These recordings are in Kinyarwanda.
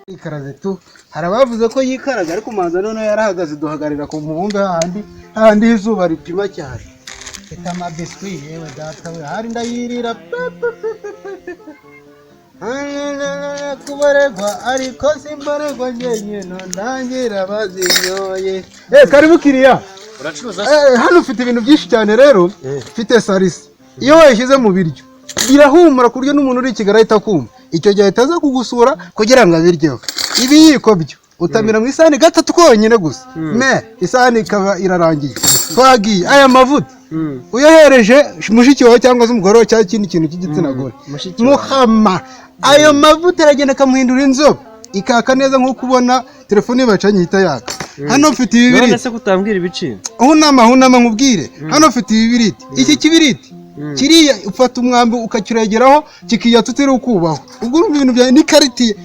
ikaraze tu harabavuze ko yikaraga ariko manza none yarahagaze duhagarira ku muhumbe handi izuba ripima cyane eta ma biscuit yewe data we hari ndayirira kubaregwa ariko simbaregwa nyenye no ndangira bazinyoye karibu kiriya uracuruza hano ufite ibintu byinshi cyane rero mfite salisi iyo wayishyize mu biryo birahumura kuryo n'umuntu uri Kigali ahita kumva icyo gihe ataza kugusura kugira ngo abiryeho ibiyiko byo utamira mu isahani gatatu konyine gusa isahani ikaba irarangiye twagiye aya mavuta uyohereje mushiki wawe cyangwa se umugore cyangwa ikindi kintu cy'igitsina gore muhama ayo mavuta aragenda akamuhindura inzobe ikaka neza nk'uko ubona telefone bacanye ihita yaka hano mfite ibibiriti none se kutambwira ibiciro hunama nkubwire hano mfite ibibiriti iki kibiriti kiriya ufata umwambi ukakiregeraho kikiya tutiri ukubaho ubwo ibintu bya ni kariti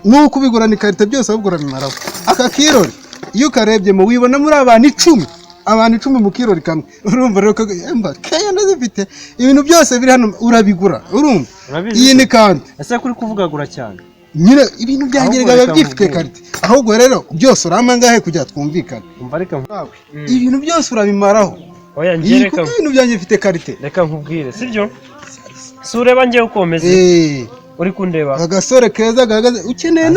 nuko ubigura ni karite byose abugura bimaraho aka kirori iyo karebye mu wibona muri abantu 10 mu kirori kamwe urumva rero ko kaya ndazifite ibintu byose biri hano urabigura urumva iyi ni kandi ese kuri kuvugagura cyane nyine ibintu byangirega byifite karite ahubwo rero byose uramangahe kujya twumvikana umva reka ibintu byose urabimaraho oya ngereka ibintu byanjye bifite karite reka nkubwire sibyo sureba ngiye ukomeze uri kundeba agasore keza gagaze ukeneye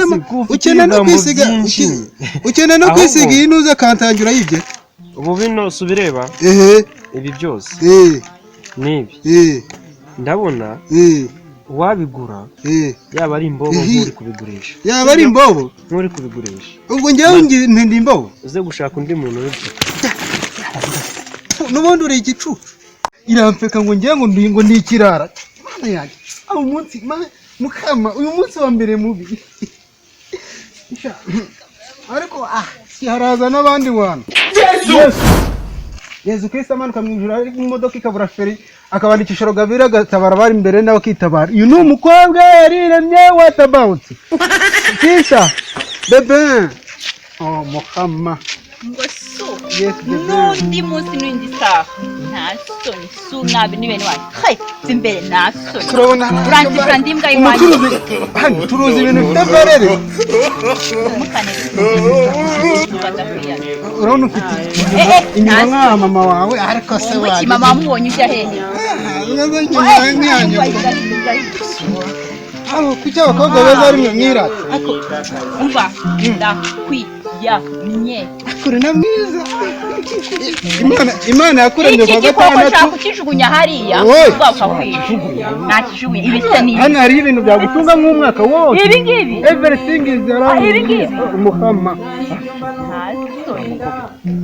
no kwisiga inuze kantangira yibye ubu bino subireba ibi byose nibi ndabona wabigura yaba ari imbobo nk'uri kubigurisha yaba ari imbobo nk'uri kubigurisha ubwo njyewe mpindi imbobo uze gushaka undi muntu w'ibyo n'ubundi uri igicucu irampeka ngo ngiye ngo ndi ikirara mana yanjye aho umunsi mukama uyu munsi wa mbere mubi ariko haraza n'abandi bantu Yesu Kristo amanuka mu ijuru ari mu modoka ikabura feri akabandikisha Rogavira agatabara bari imbere nawe kitabara uyu ni umukobwa yariremye what about Kisha bebe mukama ngoso n'undi munsi n'indi saha ntasoni sunabi ni bene wawe zimbere nasoni turabona urangiza ndimbwa y'imana hano turuzi ibintu bitabarere urabona ufite inyuma nka mama wawe ariko se waje mama mubonye ujya hehe kuki abakobwa beza ari mwirata umva ndakwiyamye kuri na mwiza Imana yakuremye kwa gatandatu iki kukijugunya hariya ukakwijugunya nakijugunya ibise ni hano hari ibintu byagutunga nk'umwaka wose ibi ngibi everything is around ibi ngibi umuhama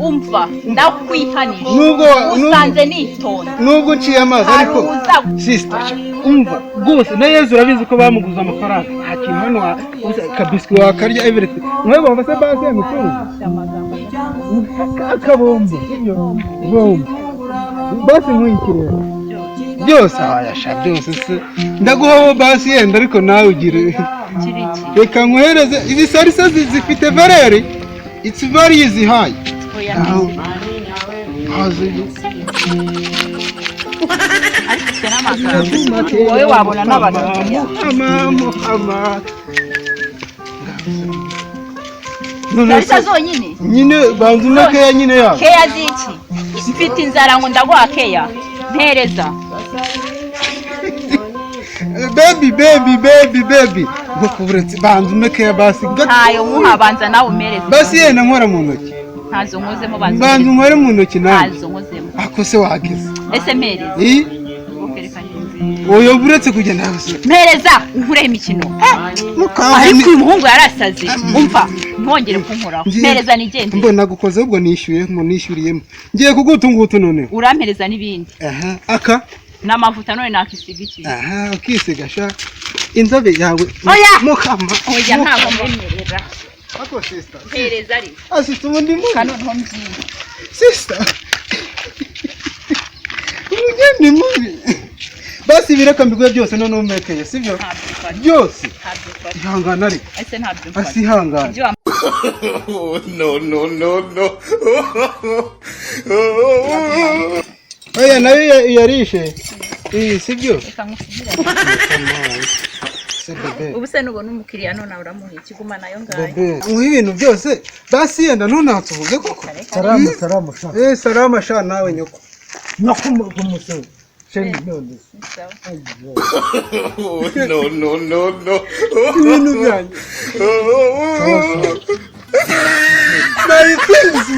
umva ndakwihanisha nubwo usanze nitonda nubwo nciye amazi ariko sister umva rwose na Yesu urabizi ko bamuguza amafaranga nta kintu hano kabiswi wakarya everything mwebwe bafase base y'umutungo akabombo bombo basi nkwikirera byose ayasha byose se ndaguhaho basi yenda ariko nawe ugire reka nkuhereze izi salisa zifite valeur it's very easy high wowe wabona n'abantu Salisa zonyine nyine banzu na keya nyine ya keya ziki mfite inzara ngo ndaguha keya mpereza baby ngo kuburenze banzu na keya basi ntayo muha banza nawe umereze basi yena nkora mu ntoki ntazo nkozemo banzu nkore mu ntoki nawe ntazo nkozemo akose wagize ese mpereza oyo buretse kugenda hose mpereza unkureho imikino ariko uyu muhungu yarasaze umva ntongere kunkoraho mpereza nigende mbona gukoze ubwo nishyuriyemo ngiye kugutungutu none urampereza n'ibindi aka n'amavuta none nakisiga iki ukisiga sha inzobe yawe mukama oya ntabwo mbemerera ako sister mpereza ari sister ubundi mu kanoneho mbyina sister ugende mubi basi bireka mbigwe byose none umekeye sivyo byose ihangana ari ese ntabyo asihangana no oya nayo yarishe sibyo reka nkusubire se bebe ubu se nubona umukiriya none uramuha ikiguma nayo ngayo bebe muha ibintu byose basi yenda ntunatsuvuge koko Salama sha. salama sha nawe nyoko Nakumusoro. Sheni none. sawa No. ibintu byanyu my things